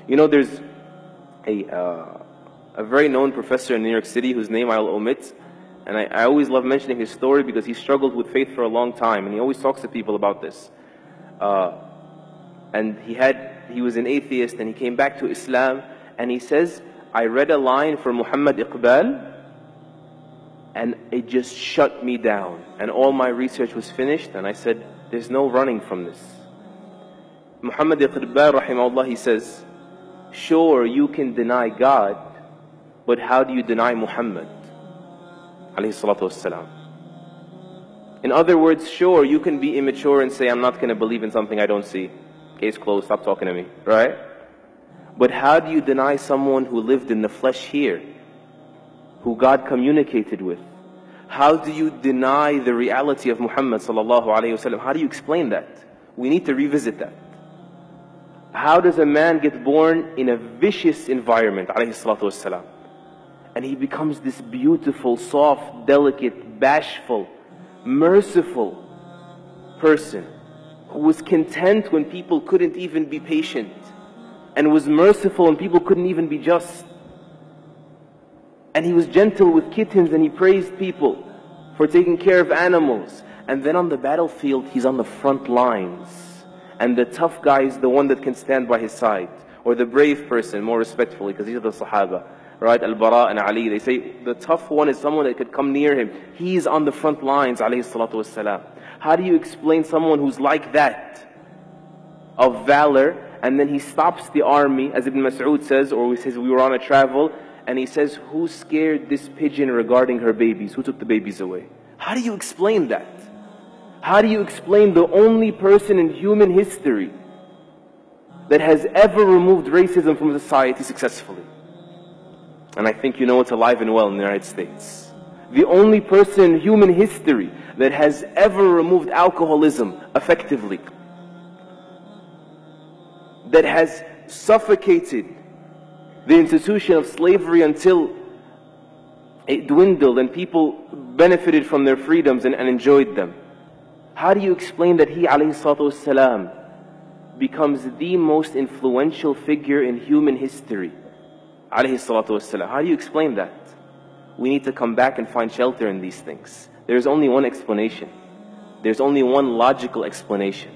You know, there's a very known professor in New York City whose name I'll omit, and I always love mentioning his story because he struggled with faith for a long time, and he always talks to people about this. And he was an atheist, and he came back to Islam, and he says, I read a line from Muhammad Iqbal, and it just shut me down. And all my research was finished, and I said, there's no running from this. Muhammad Iqbal, rahimahullah, he says, sure, you can deny God, but how do you deny Muhammad? Alayhi salatu wassalam. In other words, sure, you can be immature and say, I'm not going to believe in something I don't see. Case closed, stop talking to me, right? But how do you deny someone who lived in the flesh here, who God communicated with? How do you deny the reality of Muhammad sallallahu alayhi wasallam? How do you explain that? We need to revisit that. How does a man get born in a vicious environment, alayhi salatu wasalam, and he becomes this beautiful, soft, delicate, bashful, merciful person who was content when people couldn't even be patient, and was merciful when people couldn't even be just. And he was gentle with kittens, and he praised people for taking care of animals. And then on the battlefield, he's on the front lines. And the tough guy is the one that can stand by his side. Or the brave person, more respectfully, because these are the Sahaba. Right? Al-Bara and Ali, they say the tough one is someone that could come near him. He's on the front lines, alayhi salatu wassalam. How do you explain someone who's like that, of valor, and then he stops the army, as Ibn Mas'ud says, or he says we were on a travel, and he says, who scared this pigeon regarding her babies? Who took the babies away? How do you explain that? How do you explain the only person in human history that has ever removed racism from society successfully? And I think you know it's alive and well in the United States. The only person in human history that has ever removed alcoholism effectively, that has suffocated the institution of slavery until it dwindled and people benefited from their freedoms and enjoyed them. How do you explain that he, alayhi salatu wassalam, becomes the most influential figure in human history? Alayhi salatu wassalam. How do you explain that? We need to come back and find shelter in these things. There's only one explanation. There's only one logical explanation.